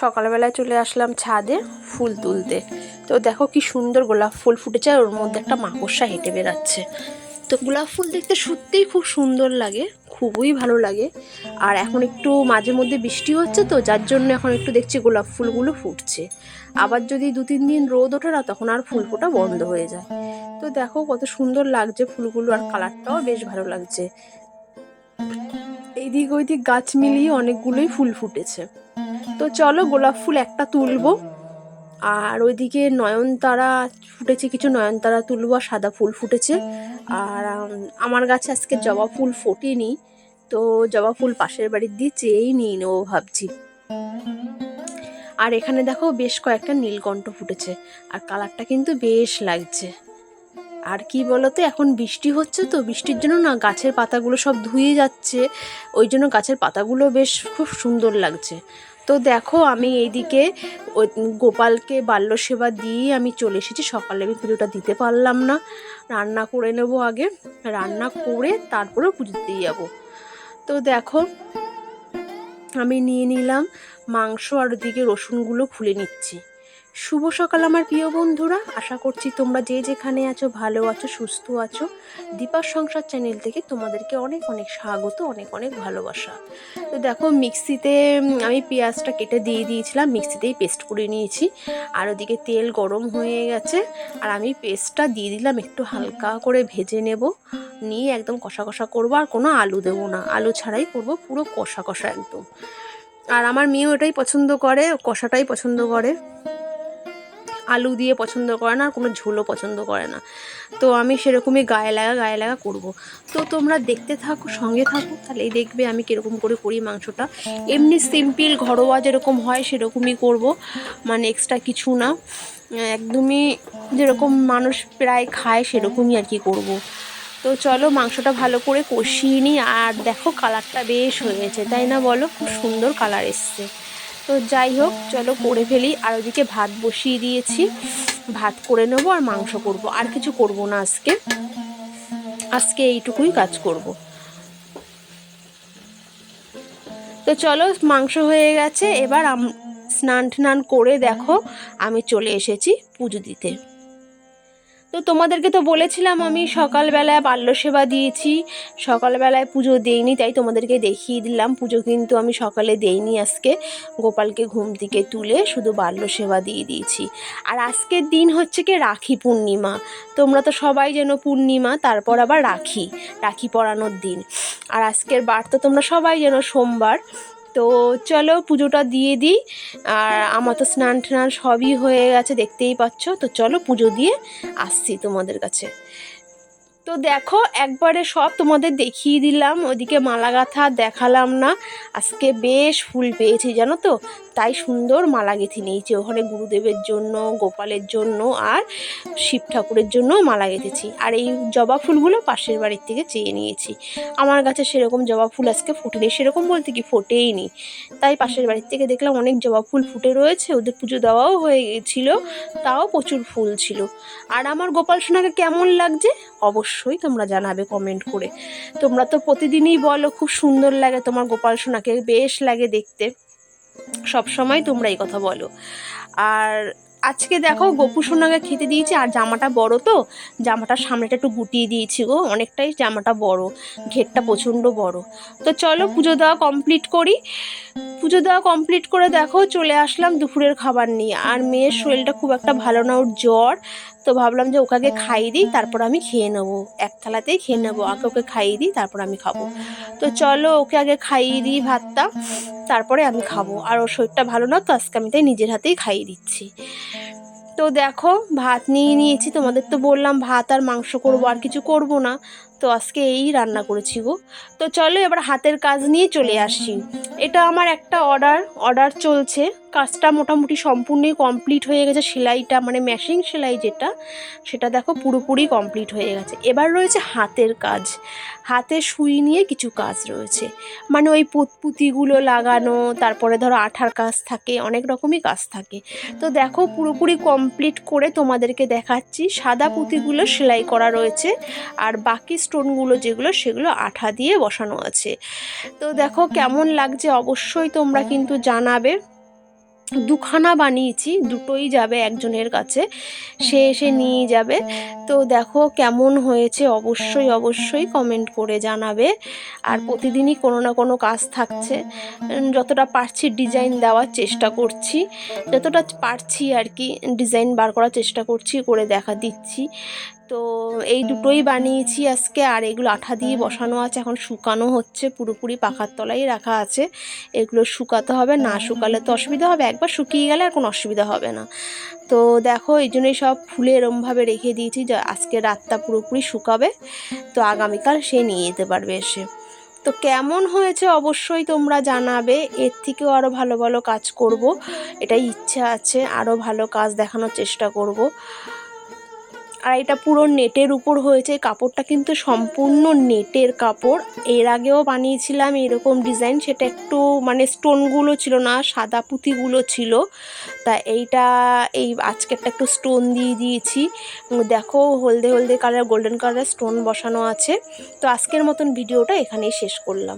সকালবেলায় চলে আসলাম ছাদে ফুল তুলতে। তো দেখো কি সুন্দর গোলাপ ফুল ফুটেছে, আর ওর মধ্যে একটা মাকড়সা হেঁটে বেড়াচ্ছে। তো গোলাপ ফুল দেখতে সত্যিই খুব সুন্দর লাগে, খুবই ভালো লাগে। আর এখন একটু মাঝে মধ্যে বৃষ্টি হচ্ছে, তো যার জন্য এখন একটু দেখছি গোলাপ ফুলগুলো ফুটছে। আবার যদি 2-3 দিন রোদ ওঠে না, তখন আর ফুল ফোটা বন্ধ হয়ে যায়। তো দেখো কত সুন্দর লাগছে ফুলগুলো, আর কালারটাও বেশ ভালো লাগছে। এইদিক ওইদিক গাছ মিলিয়ে অনেকগুলোই ফুল ফুটেছে। তো চলো গোলাপ ফুল একটা তুলবো। আর ওইদিকে নয়নতারা ফুটেছে, কিছু নয়নতারা তুলবো, আর সাদা ফুল ফুটেছে। আর আমার গাছে আজকে জবা ফুল ফোটেনি, তো জবা ফুল পাশের বাড়ির দিয়ে চেয়েই নিয়ে নেবো ভাবছি। আর এখানে দেখো বেশ কয়েকটা নীলকণ্ঠ ফুটেছে, আর কালারটা কিন্তু বেশ লাগছে। আর কি বলতো, এখন বৃষ্টি হচ্ছে, তো বৃষ্টির জন্য না গাছের পাতাগুলো সব ধুয়ে যাচ্ছে, ওই জন্য গাছের পাতাগুলো বেশ খুব সুন্দর লাগছে। তো দেখো আমি এইদিকে ওই গোপালকে বাল্য সেবা দিয়ে আমি চলে এসেছি। সকালে আমি পুজোটা দিতে পারলাম না, রান্না করে নেব আগে, রান্না করে তারপরে পুজো দিতে যাবো। তো দেখো আমি নিয়ে নিলাম মাংস, আর ওদিকে রসুনগুলো খুলে নিচ্ছি। শুভ সকাল আমার প্রিয় বন্ধুরা, আশা করছি তোমরা যে যেখানে আছো ভালো আছো, সুস্থ আছো। দীপার সংসার চ্যানেল থেকে তোমাদেরকে অনেক অনেক স্বাগত, অনেক অনেক ভালোবাসা। তো দেখো মিক্সিতে আমি পেঁয়াজটা কেটে দিয়ে দিয়েছিলাম, মিক্সিতেই পেস্ট করে নিয়েছি। আর ওদিকে তেল গরম হয়ে গেছে, আর আমি পেস্টটা দিয়ে দিলাম, একটু হালকা করে ভেজে নেব, নিয়ে একদম কষা কষা করবো। আর কোনো আলু দেবো না, আলু ছাড়াই করবো, পুরো কষা কষা একদম। আর আমার মেয়েও এটাই পছন্দ করে, কষাটাই পছন্দ করে, আলু দিয়ে পছন্দ করে না, আর কোনো ঝোলও পছন্দ করে না। তো আমি সেরকমই গায়ে লাগা করব। তো তোমরা দেখতে থাকো, সঙ্গে থাকো, তাহলেই দেখবে আমি কীরকম করে করি মাংসটা। এমনি সিম্পল ঘরোয়া যেরকম হয় সেরকমই করব, মানে এক্সট্রা কিছু না, একদমই যেরকম মানুষ প্রায় খায় সেরকমই আর কি করব। তো চলো মাংসটা ভালো করে কষিয়ে নিই। আর দেখো কালারটা বেশ হয়েছে, তাই না বলো? খুব সুন্দর কালার এসছে। তো যাই হোক চলো করে ফেলি। আর ওদিকে ভাত বসিয়ে দিয়েছি, ভাত করে নেবো, আর মাংস করব, আর কিছু করব না আজকে, আজকে এইটুকুই কাজ করব। তো চলো মাংস হয়ে গেছে, এবার স্নান টান করে দেখো আমি চলে এসেছি পুজো দিতে। তো তোমাদেরকে তো বলেছিলাম আমি সকালবেলায় বাল্য সেবা দিয়েছি, সকালবেলায় পুজো দেইনি, তাই তোমাদেরকে দেখিয়ে দিলাম। পুজো কিন্তু আমি সকালে দেইনি আজকে, গোপালকে ঘুম থেকে তুলে শুধু বাল্য সেবা দিয়ে দিয়েছি। আর আজকের দিন হচ্ছে কি রাখি পূর্ণিমা, তোমরা তো সবাই যেন পূর্ণিমা, তারপর আবার রাখি, রাখি পরানোর দিন। আর আজকের বার তো তোমরা সবাই যেন সোমবার। তো চলো পুজোটা দিয়ে দিই। আর আমার তো স্নান টান সবই হয়ে গেছে, দেখতেই পাচ্ছ। তো চলো পুজো দিয়ে আসছি তোমাদের কাছে। তো দেখো একবারে সব তোমাদের দেখিয়ে দিলাম, ওদিকে মালা গাঁথা দেখালাম না। আজকে বেশ ফুল পেয়েছি জানো তো, তাই সুন্দর মালা গেঁথে নিয়েছি। ওখানে গুরুদেবের জন্য, গোপালের জন্য, আর শিব ঠাকুরের জন্য মালা গেঁথেছি। আর এই জবা ফুলগুলো পাশের বাড়ির থেকে চেয়ে নিয়েছি। আমার কাছে সেরকম জবা ফুল আজকে ফুটেনি, সেরকম বলতে কি ফোটেই নি, তাই পাশের বাড়ির থেকে দেখলাম অনেক জবা ফুল ফুটে রয়েছে, ওদের পুজো দেওয়াও হয়ে গেছিলো, তাও প্রচুর ফুল ছিল। আর আমার গোপাল সোনাকে কেমন লাগছে অবশ্যই তোমরা জানাবে কমেন্ট করে। তোমরা তো প্রতিদিনই বলো খুব সুন্দর লাগে তোমার গোপাল সোনাকে, বেশ লাগে দেখতে, সব সময় তোমরা এই কথা বলো। আর আজকে দেখো গোপু সোনাকে খেতে দিয়েছি। আর জামাটা বড়, তো জামাটার সামনেটা একটু গুটিয়ে দিয়েছি গো, অনেকটাই জামাটা বড়, ঘেরটা প্রচণ্ড বড়। তো চলো পুজো দেওয়া কমপ্লিট করি। পুজো দেওয়া কমপ্লিট করে দেখো চলে আসলাম দুপুরের খাবার নিয়ে। আর মেয়ের শরীরটা খুব একটা ভালো না, ওর জ্বর, তো ভাবলাম যে ওকে আগে খাইয়ে দিই, তারপর আমি খেয়ে নেবো, এক থালাতেই খেয়ে নেবো, আগে ওকে খাইয়ে দিই তারপর আমি খাবো। তো চলো ওকে আগে খাইয়ে দিই ভাতটা, তারপরে আমি খাবো। আর ওর শরীরটা ভালো না, তো আজকে আমি তাই নিজের হাতেই খাইয়ে দিচ্ছি। তো দেখো ভাত নিয়ে নিয়েছি, তোমাদের তো বললাম ভাত আর মাংস করবো, আর কিছু করব না। তো আজকে এই রান্না করেছি গো। তো চলো এবার হাতের কাজ নিয়ে চলে আসি। এটা আমার একটা অর্ডার চলছে, কাজটা মোটামুটি সম্পূর্ণই কমপ্লিট হয়ে গেছে। সেলাইটা মানে মেশিন সেলাই যেটা, সেটা দেখো পুরোপুরি কমপ্লিট হয়ে গেছে। এবার রয়েছে হাতের কাজ, হাতে সুই নিয়ে কিছু কাজ রয়েছে, মানে ওই পুঁতিগুলো লাগানো, তারপরে ধরো আঠার কাজ থাকে, অনেক রকমই কাজ থাকে। তো দেখো পুরোপুরি কমপ্লিট করে তোমাদেরকে দেখাচ্ছি। সাদা পুঁতিগুলো সেলাই করা রয়েছে, আর বাকি স্টোনগুলো যেগুলো সেগুলো আঠা দিয়ে বসানো আছে। তো দেখো কেমন লাগছে অবশ্যই তোমরা কিন্তু জানাবে। দুখানা বানিয়েছি, দুটোই যাবে একজনের কাছে, সে এসে নিয়ে যাবে। তো দেখো কেমন হয়েছে অবশ্যই অবশ্যই কমেন্ট করে জানাবে। আর প্রতিদিনই কোনো না কোনো কাজ থাকছে, যতটা পারছি ডিজাইন দেওয়ার চেষ্টা করছি, যতটা পারছি আর কি ডিজাইন বার করার চেষ্টা করছি, করে দিচ্ছি। তো এই দুটোই বানিয়েছি আজকে, আর এগুলো আঠা দিয়ে বসানো আছে, এখন শুকানো হচ্ছে, পুরোপুরি পাখার তলায় রাখা আছে। এগুলো শুকাতে হবে, না শুকালে তো অসুবিধা হবে, একবার শুকিয়ে গেলে আর কোনো অসুবিধা হবে না। তো দেখো এই জন্যই সব ফুলে এরমভাবে রেখে দিয়েছি যে আজকে রাতটা পুরোপুরি শুকাবে, তো আগামীকাল সে নিয়ে যেতে পারবে এসে। তো কেমন হয়েছে অবশ্যই তোমরা জানাবে, এর থেকেও আরও ভালো ভালো কাজ করব, এটাই ইচ্ছা আছে, আরও ভালো কাজ দেখানোর চেষ্টা করব। আর এটা পুরো নেটের উপর হয়েছে, কাপড়টা কিন্তু সম্পূর্ণ নেটের কাপড়। এর আগেও বানিয়েছিলাম এরকম ডিজাইন, সেটা একটু মানে স্টোনগুলো ছিল না, সাদা পুঁতিগুলো ছিল। তা এইটা এই আজকেরটা একটু স্টোন দিয়ে দিয়েছি, দেখো হলদে হলদে কালার গোল্ডেন কালার স্টোন বসানো আছে। তো আজকের মতন ভিডিওটা এখানেই শেষ করলাম।